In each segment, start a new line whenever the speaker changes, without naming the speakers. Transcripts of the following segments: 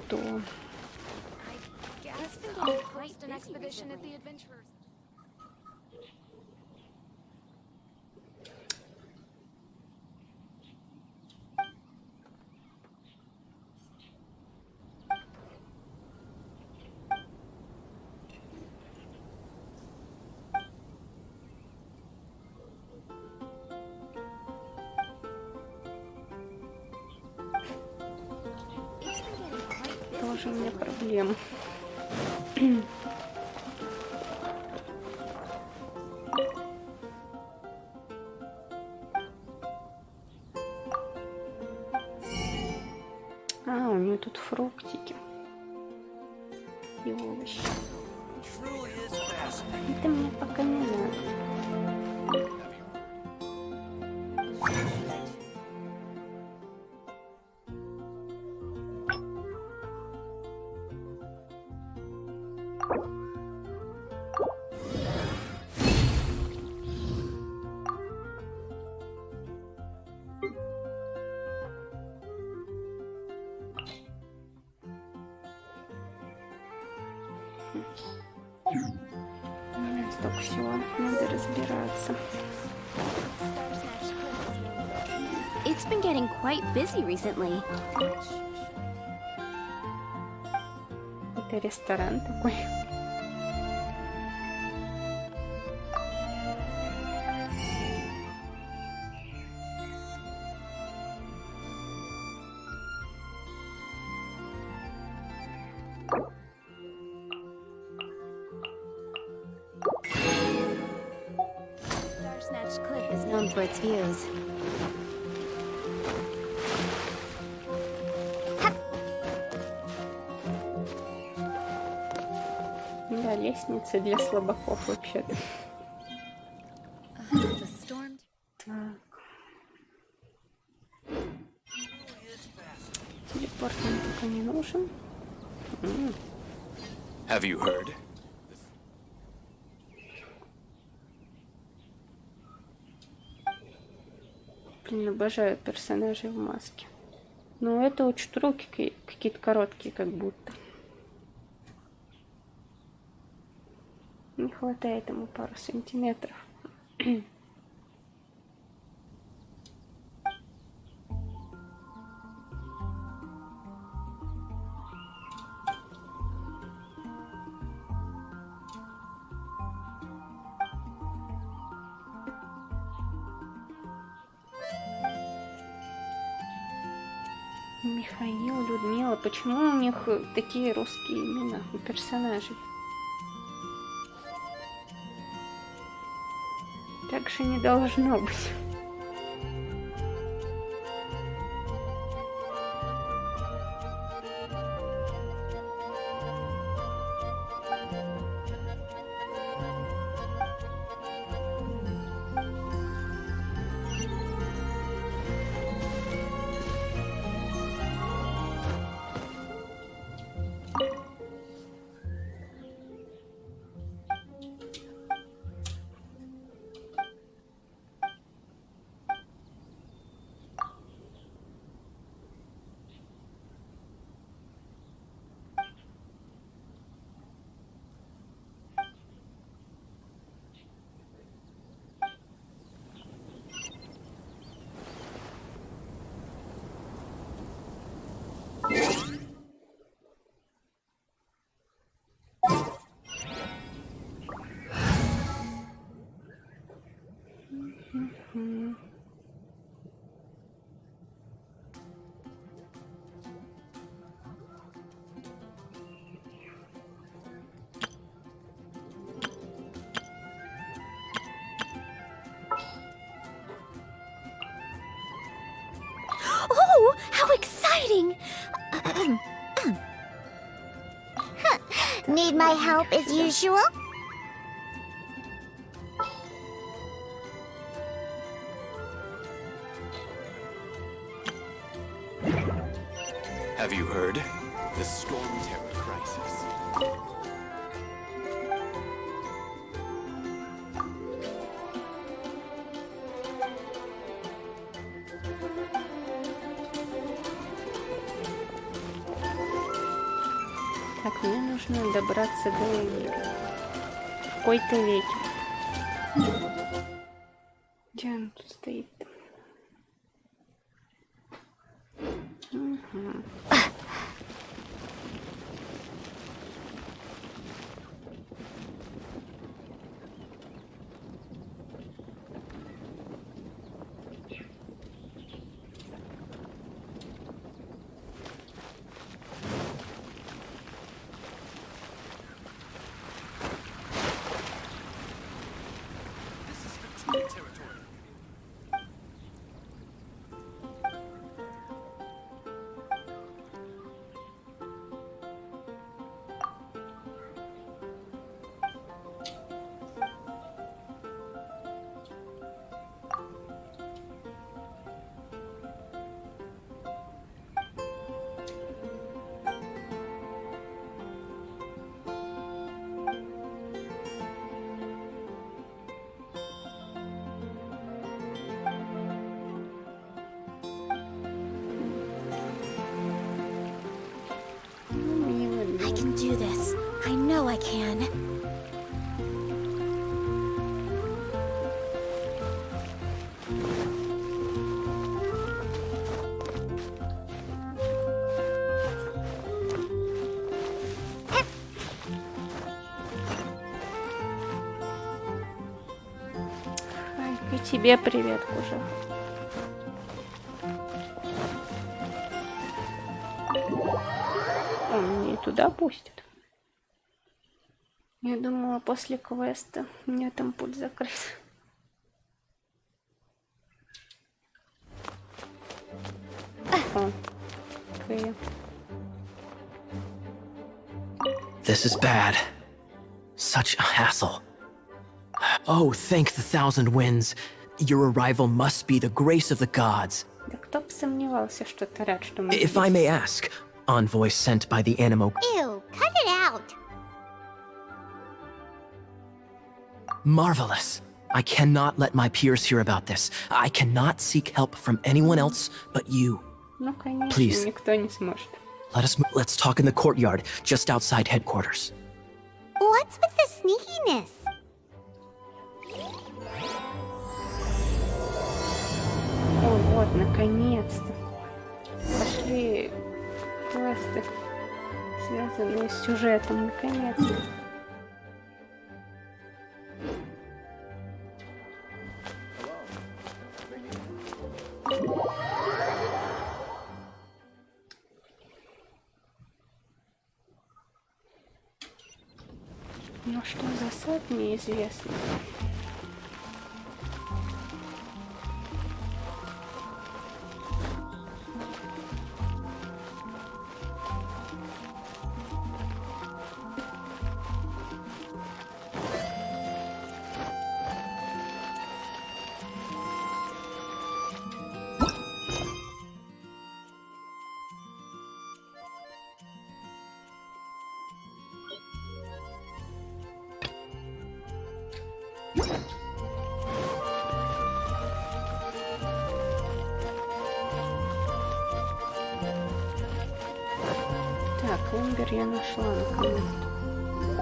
то... Тоже у меня проблема. А, у нее тут фруктики и овощи. Это мне пока не надо. Столько всего надо разбираться.
It's been getting quite busy recently.
Это ресторан такой.
Is known for its views.
Да, лестница для слабаков вообще-то. Так. Телепорт нам пока не нужен.
Have you heard?
Блин, обожаю персонажей в маске. Но это учат руки какие-то короткие, как будто. Не хватает ему пару сантиметров. Михаил, Людмила. Почему у них такие русские имена у персонажей? Так же не должно быть.
Oh, how exciting!
Need my help as usual?
Have you heard? The Storm Terror crisis.
Так, мне нужно добраться до Энги. В какой-то ветер. Где он тут стоит? Угу.
I can do this. I know I can.
И тебе привет, Кужа. Он меня и туда пустит. Я думала, после квеста у меня там путь закрыт. О, окей.
This is bad. Such a hassle. Oh, thank the thousand winds. Your arrival must be the grace of the gods.
Да кто бы сомневался, что это рад, что мы
If I may ask, envoy sent by the Animo.
Ew, cut it out.
Marvelous. I cannot let my peers hear about this. I cannot seek help from anyone else but you.
Ну, конечно,
Please.
никто не сможет.
Let's talk in the courtyard, just outside headquarters.
What's with the sneakiness?
О, вот, наконец-то. Пошли квесты, связанные с сюжетом, наконец-то. Но что за сад, неизвестно. Так, Эмбер я нашла наконец-то.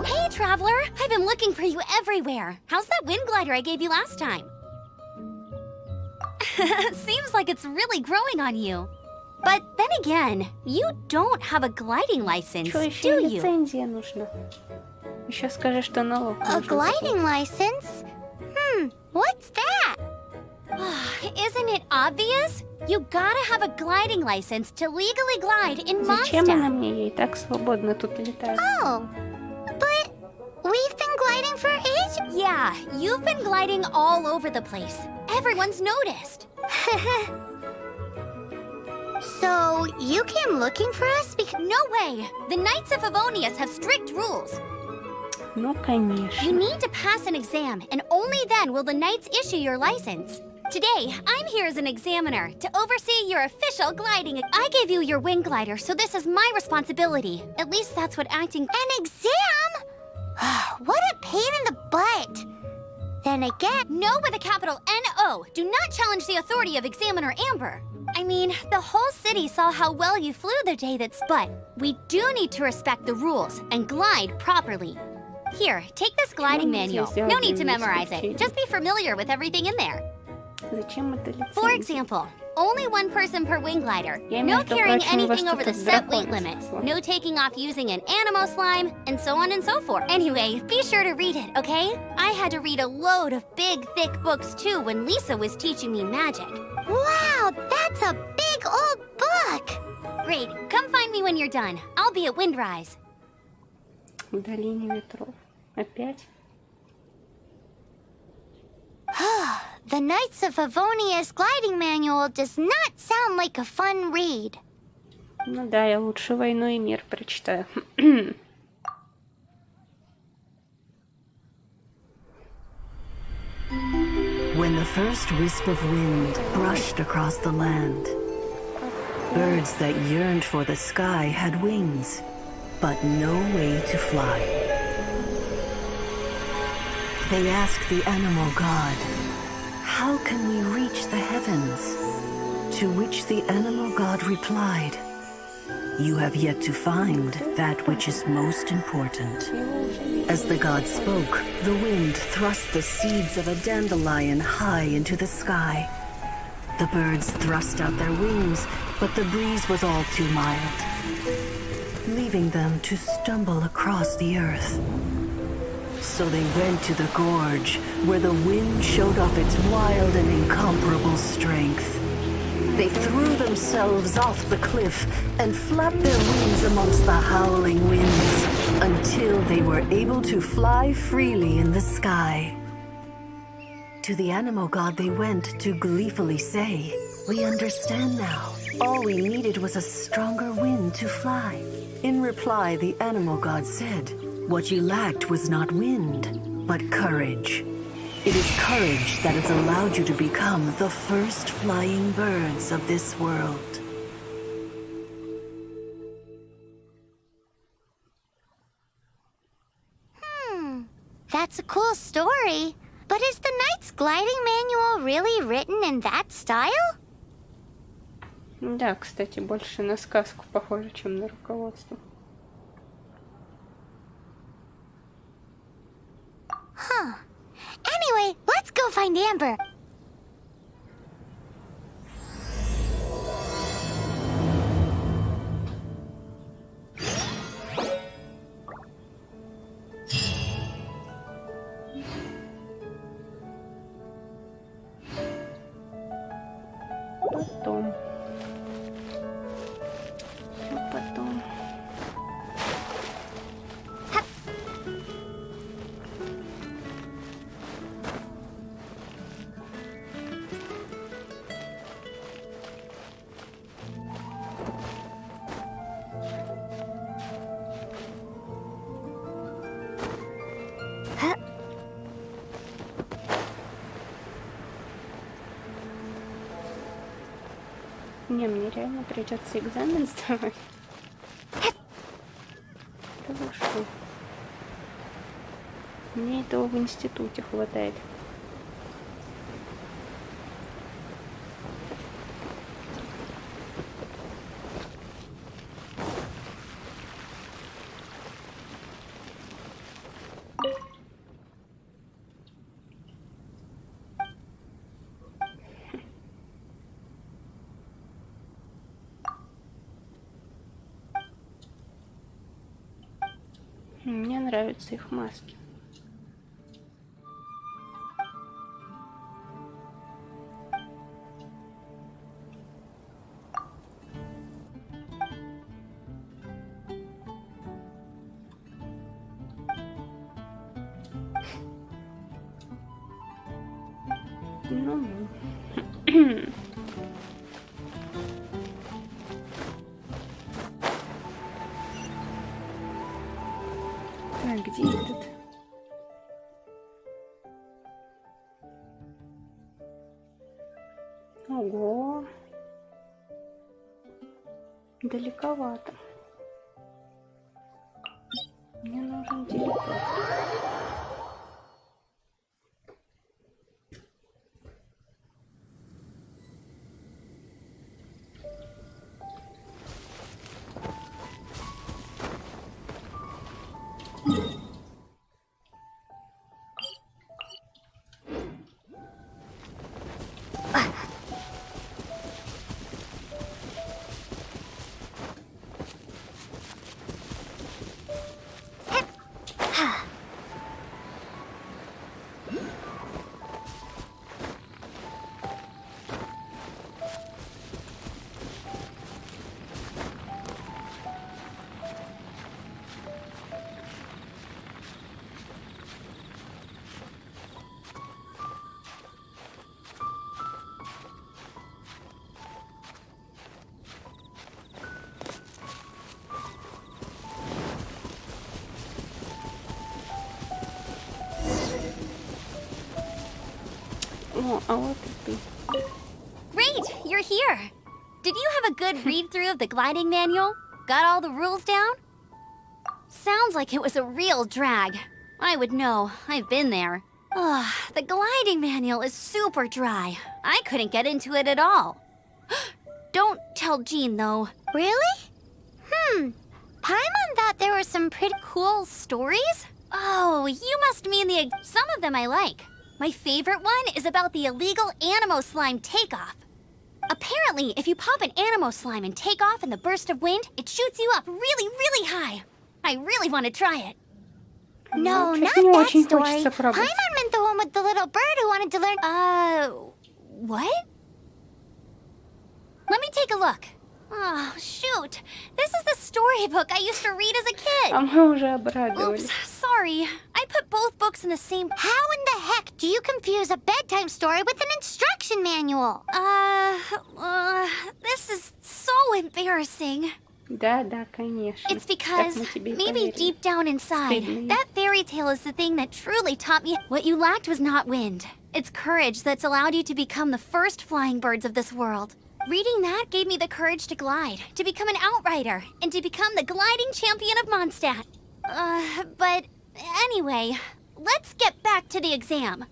Hey, traveler! I've been looking for you everywhere. How's that wind glider I gave you last time? Seems like it's really growing on you. But then again, you don't have a gliding license,
Что еще
do
и
you?
лицензия нужна? Еще скажи, что налог
A
нужно
gliding license? What's that?
Isn't it obvious? You gotta have a gliding license to legally glide in
заплатить. Зачем она
Mondstadt.
мне? Я и так свободно тут летаю.
Oh, but we've been gliding for ages.
Yeah, you've been gliding all over the place. Everyone's noticed.
So you came looking for us because
No way! The Knights of Favonius have strict rules.
Ну, конечно.
You need to pass an exam, and only then will the Knights issue your license. Today, I'm here as an examiner to oversee your official gliding. I gave you your wing glider, so this is my responsibility. At least that's what acting...
an exam. What a pain in the butt. Then again,
No with a capital N-O. Do not challenge the authority of Examiner Amber. I mean, the whole city saw how well you flew the day that's... But we do need to respect the rules and glide properly. Here, take this gliding manual. No need to memorize it. Just be familiar with everything in there.
Зачем это
For
лицензия?
example, only one person per wing glider.
Я,
No
между
carrying
прочим,
anything
вас
over
тут
the
от
set weight
дракона
limit.
спасла.
No taking off using an animo slime, and so on and so forth. Anyway, be sure to read it, okay? I had to read a load of big, thick books too when Lisa was teaching me magic.
Wow, that's a big old book!
Great, come find me when you're done. I'll be at Windrise.
В долине ветров. Опять?
The Knights of Favonia's gliding manual does not sound like a fun read.
Ну да, я лучше «Войну и мир» прочитаю.
When the first wisp of wind brushed across the land, birds that yearned for the sky had wings, but no way to fly. They asked the animal god, "How can we reach the heavens?" To which the animal god replied, "You have yet to find that which is most important." As the god spoke, the wind thrust the seeds of a dandelion high into the sky. The birds thrust out their wings, but the breeze was all too mild, leaving them to stumble across the earth. So they went to the gorge, where the wind showed off its wild and incomparable strength. They threw themselves off the cliff and flapped their wings amongst the howling winds until they were able to fly freely in the sky. To the animal god they went to gleefully say, "We understand now. All we needed was a stronger wind to fly." In reply, the animal god said, "What you lacked was not wind, but courage. It is courage that has allowed you to become the first flying birds of this world."
That's a cool story. But is the Knight's gliding manual really written in that style?
Да, кстати, больше на сказку похоже, чем на руководство.
Anyway, let's go find Amber.
Потом. А потом. Не, мне реально придется экзамен сдавать. Да вы что? Мне этого в институте хватает. Мне нравятся их маски. Ну, а где этот? Ого, далековато. Мне нужен телепорт. О, а вот и ты.
Great, you're here. Did you have a good read-through of the gliding manual? Got all the rules down? Sounds like it was a real drag. I would know. I've been there. Ugh, the gliding manual is super dry. I couldn't get into it at all. Don't tell Jean, though.
Really? Paimon thought there were some pretty
Cool stories? Oh, you must mean some of them I like. My favorite one is about the illegal Animo slime takeoff. Apparently, if you pop an Animo slime and take off in the burst of wind, it shoots you up really, really high. I really want to try it.
No,
Ну,
not
что-то не
that
очень
story.
хочется пробовать.
Paimon meant the one with the little bird who wanted to learn.
What? Let me take a look. Oh, shoot. This is the storybook I used to read as a kid.
А мы уже обрадовались.
Oops, sorry. I put both books in the same...
How in the heck do you confuse a bedtime story with an instruction manual?
This is so embarrassing.
Да, да, конечно.
It's because
Так мы тебе и
maybe
поверили.
deep down inside,
Стыдно.
that fairy tale is the thing that truly taught me what you lacked was not wind. It's courage that's allowed you to become the first flying birds of this world. Reading that gave me the courage to glide, to become an outrider, and to become the gliding champion of Mondstadt. But anyway, let's get back to the exam.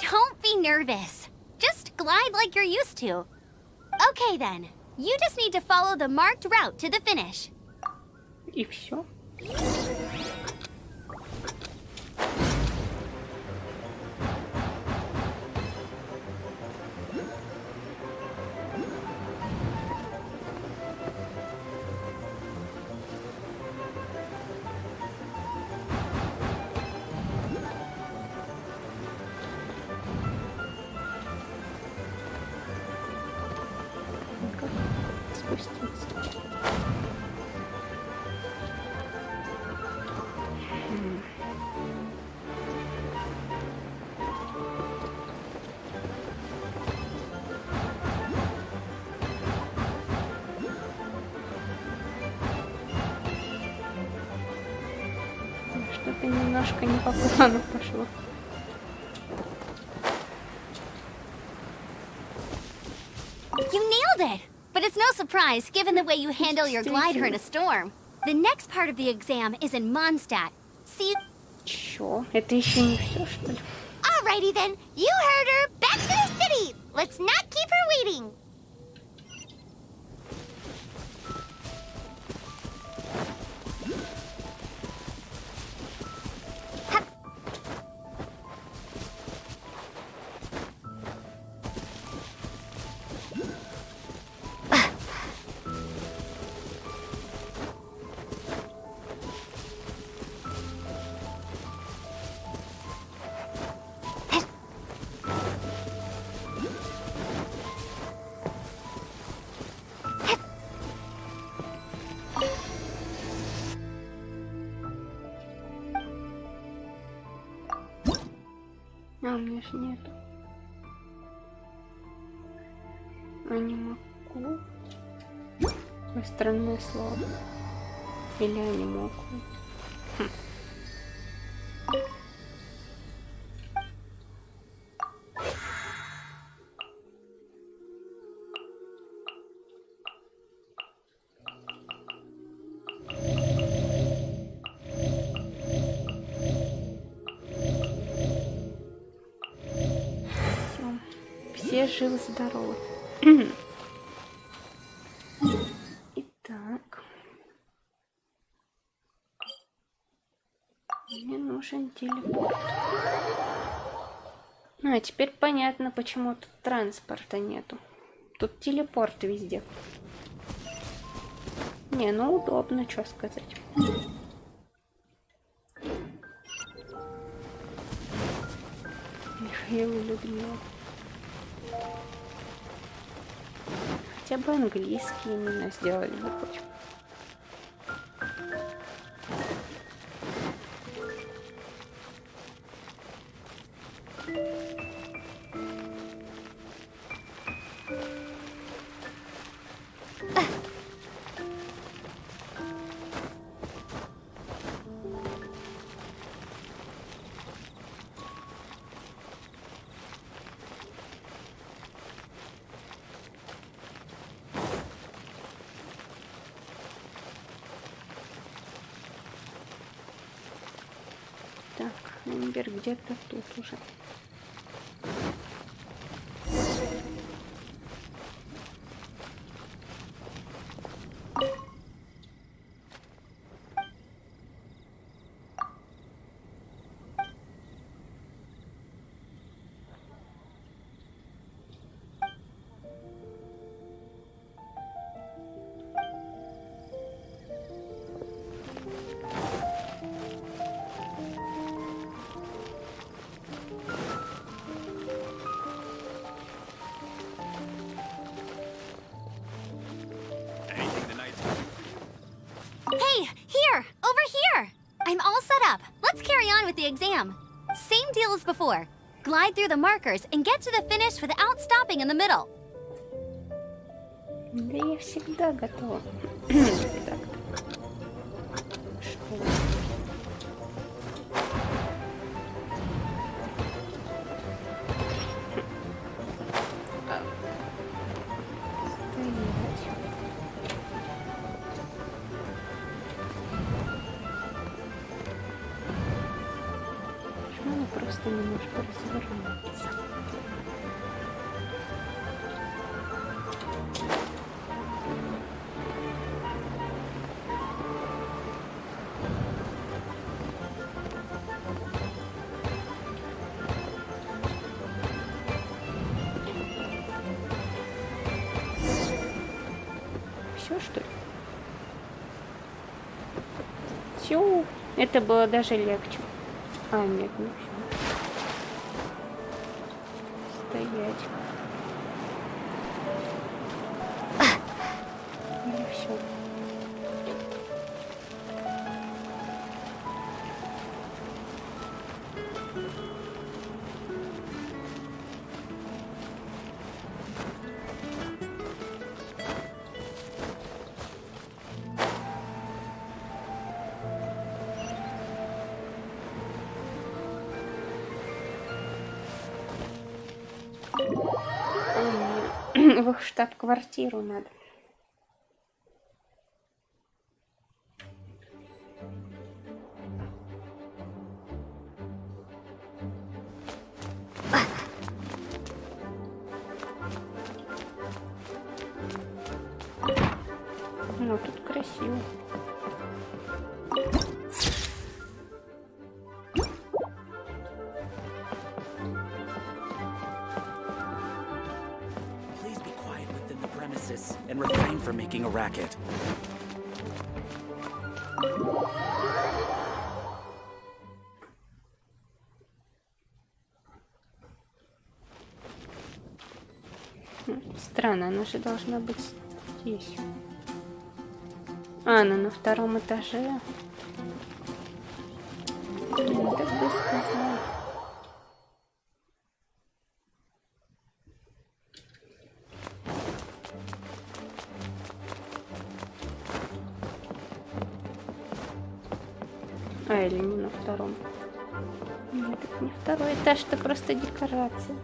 Don't be nervous. Just glide like you're used to. Okay then. You just need to follow the marked route to the finish.
И все. Спуститься. Что-то немножко не по плану пошло.
You nailed it! But it's no surprise, given the way you handle your glider in a storm. The next part of the exam is in Mondstadt. See,
Чё? Это еще не все, что ли?
Alrighty then, you heard her. Back to the city. Let's not keep her waiting.
А, у меня же нету. А не могу. Какое странное слово. Или я не могу. Все живы-здоровы. Итак. Мне нужен телепорт. А, теперь понятно, почему тут транспорта нету. Тут телепорт везде. Не, ну удобно, что сказать. Михаил и Людмила. Хотя бы английский именно сделали бы хоть. Так, Эмбер где-то тут уже.
Anything the knights can do for you?
Hey, here! Over here! I'm all set up. Let's carry on with the exam. Same deal as before. Glide through the markers and get to the finish without stopping in the middle.
Да я всегда готова. Так. Что? Стоять. Почему она просто немножко развернется? Все, что ли? Все. Это было даже легче. А, нет, не все. Стоять. Или все. В их штаб-квартиру надо. Ну, тут красиво.
Please be quiet within the premises and refrain from making a racket.
Странно, она же должна быть здесь. А, она на втором этаже. Блин, так быстро знаю. А, или не на втором. Нет, это не второй этаж, это просто декорация.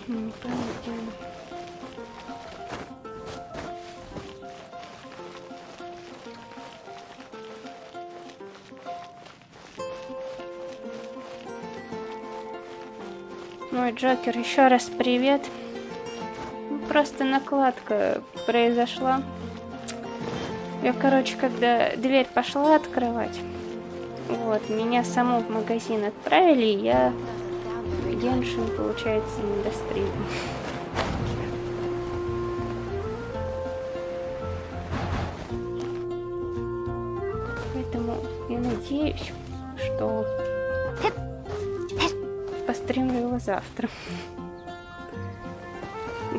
Не помню, где она. Ой, Джокер, еще раз привет. Просто накладка произошла. Я, короче, когда дверь пошла открывать, вот, меня саму в магазин отправили, я Геншин, получается, не дострелил. Поэтому я надеюсь, что постримлю его завтра.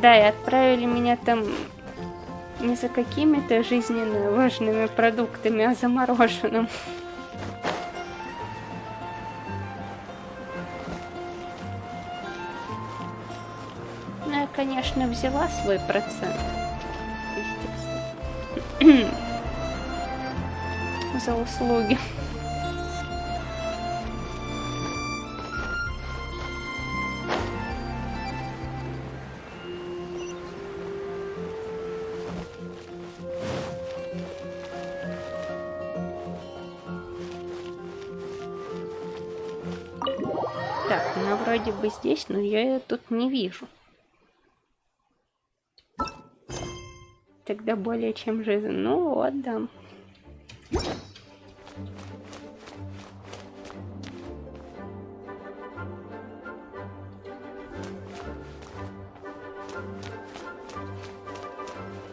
Да, и отправили меня там не за какими-то жизненно важными продуктами, а за мороженым. конечно, взяла свой процент. За услуги. Так, она вроде бы здесь, но я ее тут не вижу. Тогда более чем жизнь. Ну вот, да.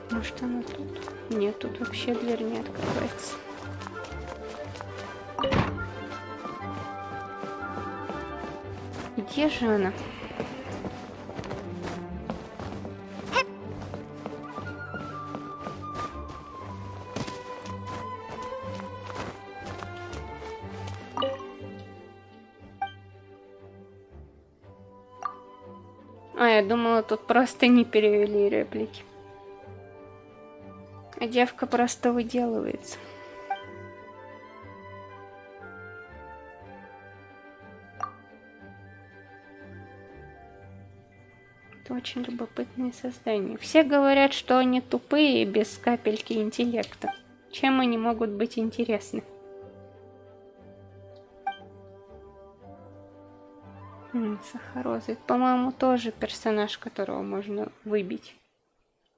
Может, она тут? Нет, тут вообще дверь не открывается. Где же она? А, я думала, тут просто не перевели реплики. А девка просто выделывается. Это очень любопытные создания. Все говорят, что они тупые и без капельки интеллекта. Чем они могут быть интересны? Сахароза. По-моему, тоже персонаж, которого можно выбить.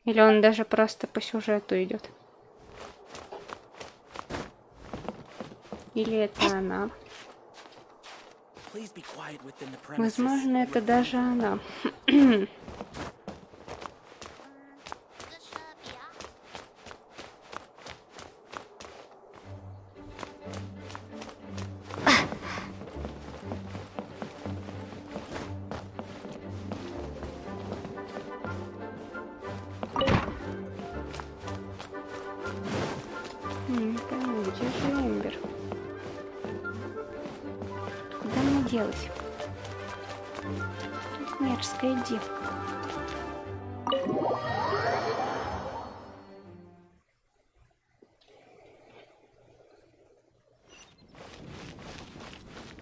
Или он даже просто по сюжету идет. Или это она. Возможно, это даже она. Где же Эмбер? Куда мне делась? Тут мерзкая девка.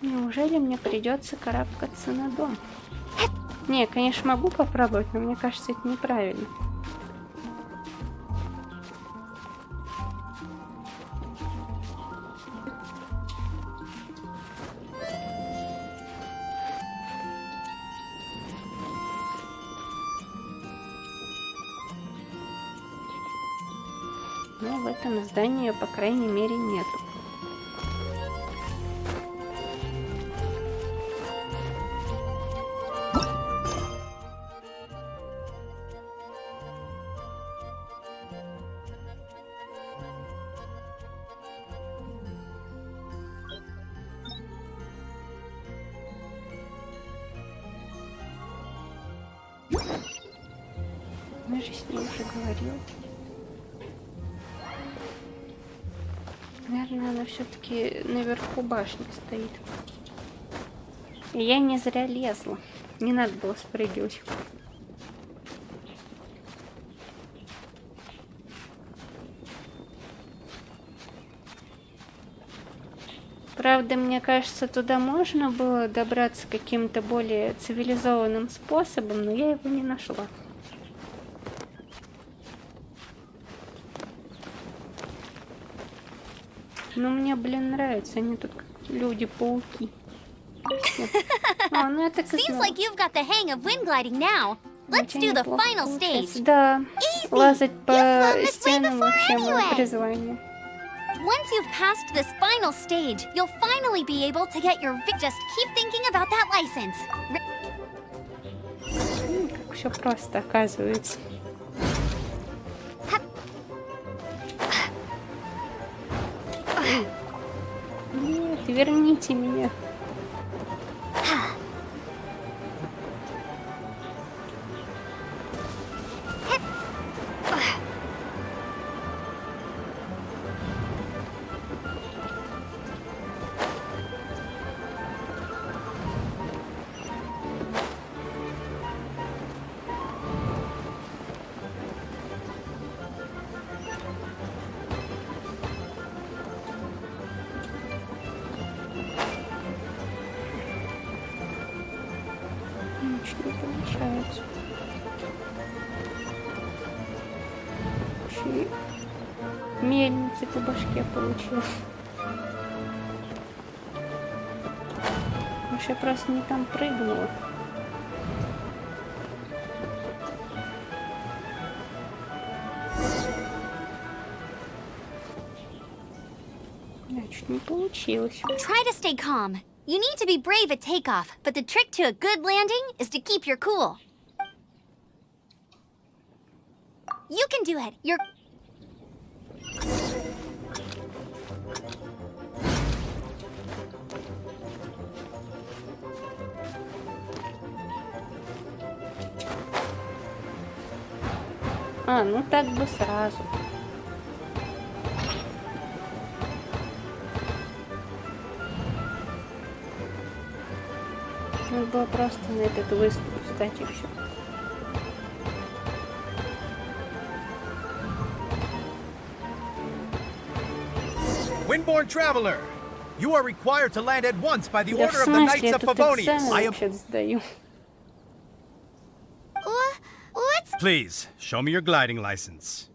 Неужели мне придется карабкаться на дом? Не, я, конечно, могу попробовать, но мне кажется, это неправильно. Но в этом здании, по крайней мере, нету. Мы же с ней уже говорили. Наверное, она все-таки наверху башни стоит. И я не зря лезла. Не надо было спрыгивать. Правда, мне кажется, туда можно было добраться каким-то более цивилизованным способом, но я его не нашла. Ну, мне, блин, нравится. Они тут как люди-пауки. Ну, это как...
Seems like you've got the hang of wind gliding now. Let's do the final stage.
Да, лазать по стенам вообще мое призвание.
Once you've passed this final stage, you'll finally be able to get your just keep thinking about that license.
Как все просто оказывается. Нет, верните меня. Что не получается. Еще и мельницы по башке получил. Может, я просто не там прыгнула. Да, чуть не получилось.
Try to stay calm. You need to be brave at takeoff, but the trick to a good landing is to keep your cool. You can do it. You're...
А, ну так бы сразу. Надо было просто на этот выступ встать и все.
Windborn traveler, you are required to land at once by the
Да в
order of the Knights
смысле, я
of
тут
Favonius.
экзамен
I am...
вообще сдаю.
What's...
Please, show me your gliding license.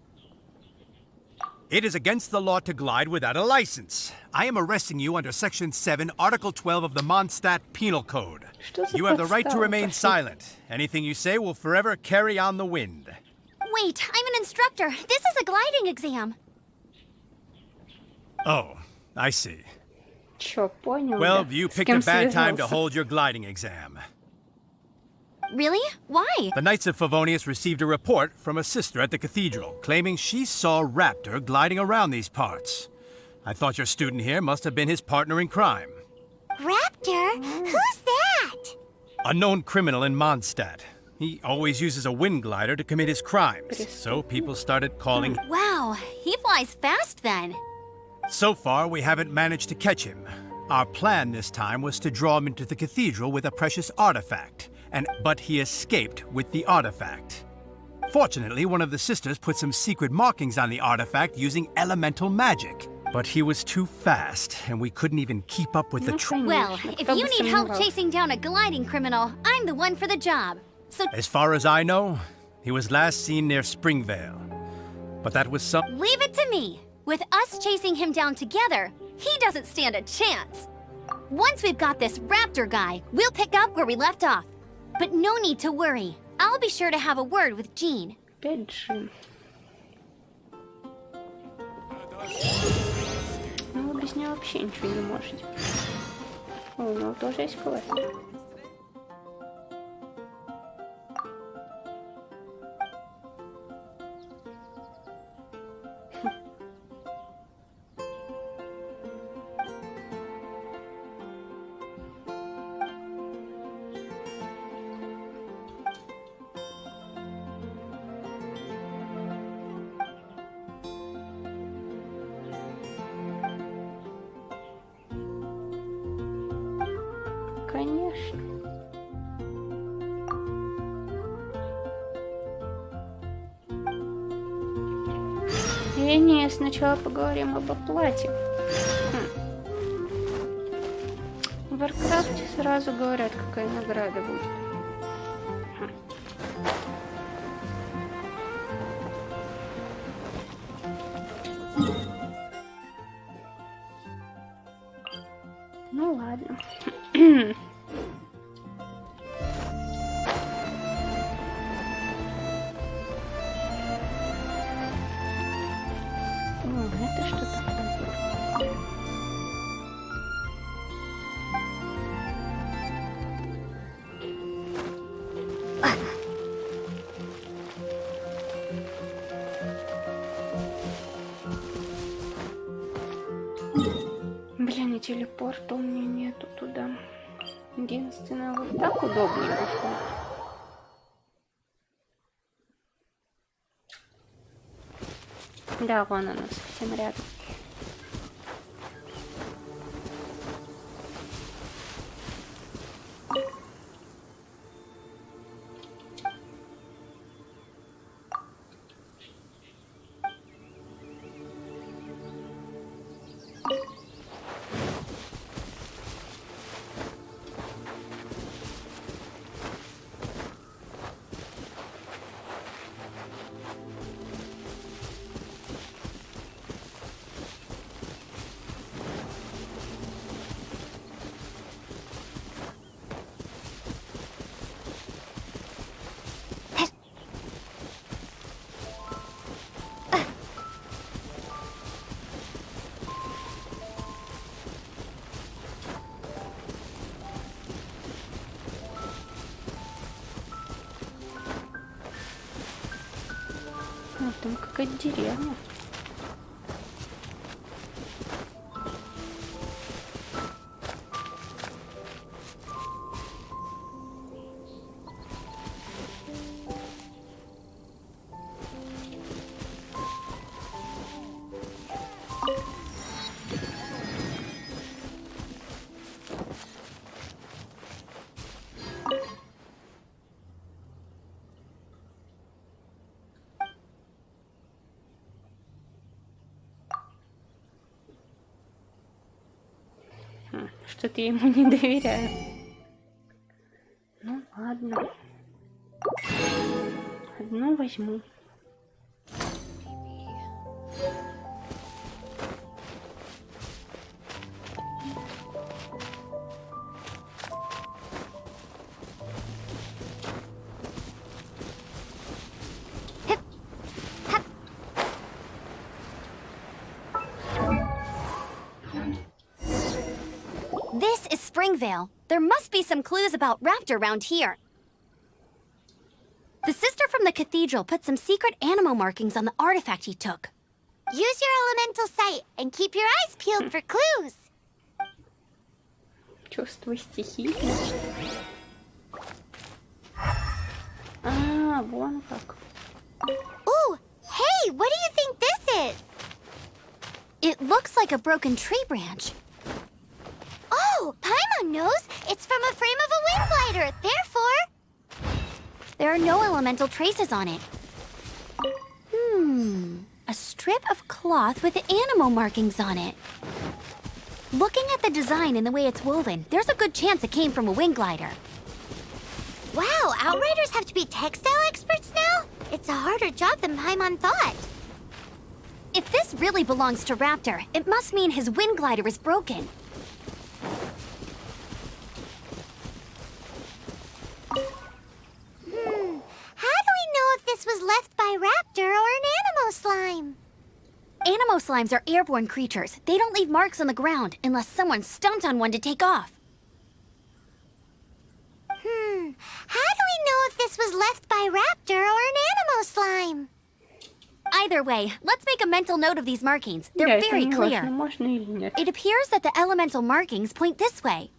It is against the law to glide without a license. I am arresting you under Section 7, Article 12 of the Mondstadt Penal Code.
Что за
You have the right to
подстава
remain
пошли?
silent. Anything you say will forever carry on the wind.
Wait, I'm an instructor. This is a gliding exam.
Oh, I see.
Чё, понял?
Well,
да?
you
С
picked
кем
a bad time to
связался?
hold your gliding exam.
Really? Why?
The Knights of Favonius received a report from a sister at the cathedral, claiming she saw Raptor gliding around these parts. I thought your student here must have been his partner in crime.
Raptor? Who's that?
A known criminal in Mondstadt. He always uses a wind glider to commit his crimes, so people started calling...
Wow, he flies fast then.
So far, we haven't managed to catch him. Our plan this time was to draw him into the cathedral with a precious artifact, but he escaped with the artifact. Fortunately, one of the sisters put some secret markings on the artifact using elemental magic. But he was too fast, and we couldn't even keep up with the
Well,
Конечно,
if
кто
you
бы
need help
сомневался.
chasing down a gliding criminal, I'm the one for the job. So
As far as I know, he was last seen near Springvale. But that was some...
leave it to me. With us chasing him down together, he doesn't stand a chance. Once we've got this raptor guy, we'll pick up where we left off. But no need to worry. I'll be sure to have a word with Jean.
Опять Джин. Ну, вы без него вообще ничего не можете. О, у него тоже есть квест. Конечно. Не, сначала поговорим об оплате. В Варкрафте сразу говорят, какая награда будет. Ну ладно. О, это что такое? Блин, и телепорта у меня нету туда. Единственное, вот так удобнее выходит. Да, вон она совсем рядом. Там какая-то деревня. Что-то я ему не доверяю. Ну ладно. Одну возьму.
This is Springvale. There must be some clues about Raptor around here. The sister from the cathedral put some secret animal markings on the artifact he took.
Use your elemental sight and keep your eyes peeled for clues.
Чувство стихии. А, вон как.
Ooh, hey, what do you think this is?
It looks like a broken tree branch.
Oh, Paimon knows. It's from a frame of a wind glider. Therefore,
There are no elemental traces on it. A strip of cloth with animal markings on it. Looking at the design and the way it's woven, there's a good chance it came from a wind glider.
wow, Outriders have to be textile experts now? It's a harder job than Paimon thought.
If this really belongs to Raptor, it must mean his wind glider is broken.
How do we know if this was left by Raptor or an Animo slime?
Animo slimes are airborne creatures. They don't leave marks on the ground unless someone stomped on one to take off.
How do we know if this was left by Raptor or an Animo slime?
Either way, let's make a mental note of these markings. They're
Да, это
very
не
clear.
важно, можно или нет.
It appears that the elemental markings point this way.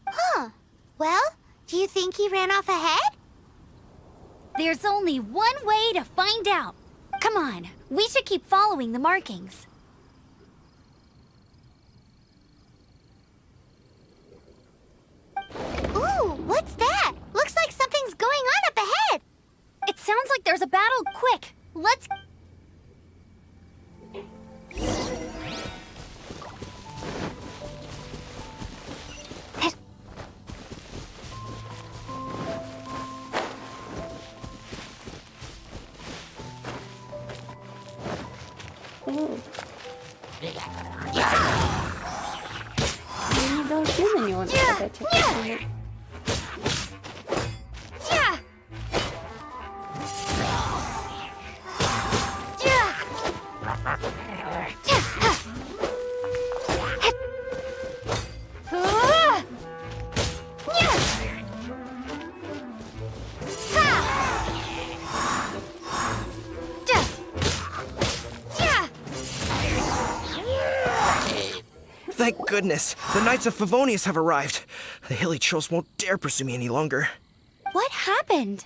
Huh. Well, do you think he ran off ahead?
There's only one way to find out. Come on, we should keep following the markings.
Ooh, what's that? Looks like something's going on up ahead.
It sounds like there's a battle. Quick, let's...
О. Мы не должны на него нападать.
Yeah.
Thank goodness, the Knights of Favonius have arrived. The hilly trolls won't dare pursue me any longer.
What happened?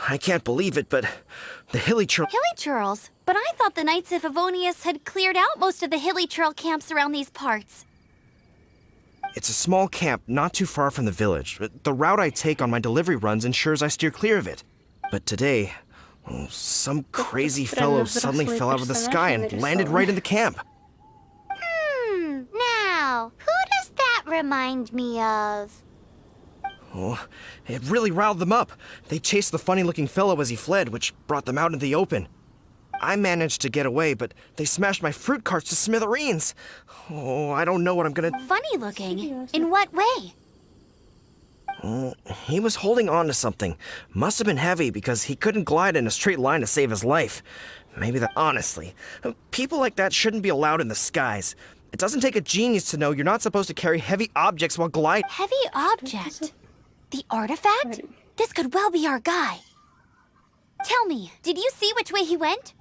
I can't believe it, but the hilly troll...
Hilly churls? But I thought the Knights of Favonius had cleared out most of the hilly churl camps around these parts.
It's a small camp not too far from the village. The route I take on my delivery runs ensures I steer clear of it. But today, some crazy fellow suddenly fell out of the sky and landed right in the camp.
Now, who does that remind me of?
Oh, it really riled them up. They chased the funny-looking fellow as he fled, which brought them out into the open. I managed to get away, but they smashed my fruit carts to smithereens. Oh, I don't know what I'm gonna...
Funny looking? In what way?
He was holding on to something. Must have been heavy because he couldn't glide in a straight line to save his life. Maybe that... Honestly, people like that shouldn't be allowed in the skies. It doesn't take a genius to know you're not supposed to carry heavy objects while gliding.
Heavy object? The artifact? This could well be our guy. Tell me, did you see which way he went?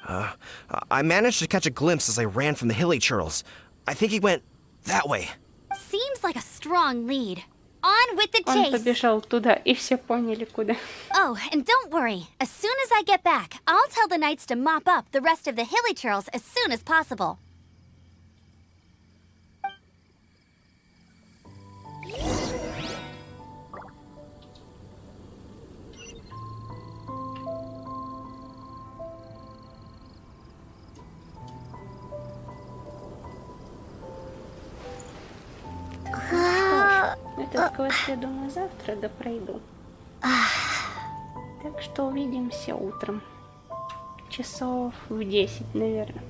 I managed to catch a glimpse as I ran from the hilly churls. I think he went that way.
Seems like a strong lead. On with the
Он
chase!
побежал туда, и все поняли, куда.
Oh, and don't worry. As soon as I get back, I'll tell the knights to mop up the rest of the hilly churls as soon as possible.
Этот квест, я думаю, завтра допройду. Так что увидимся утром. Часов в 10, наверное.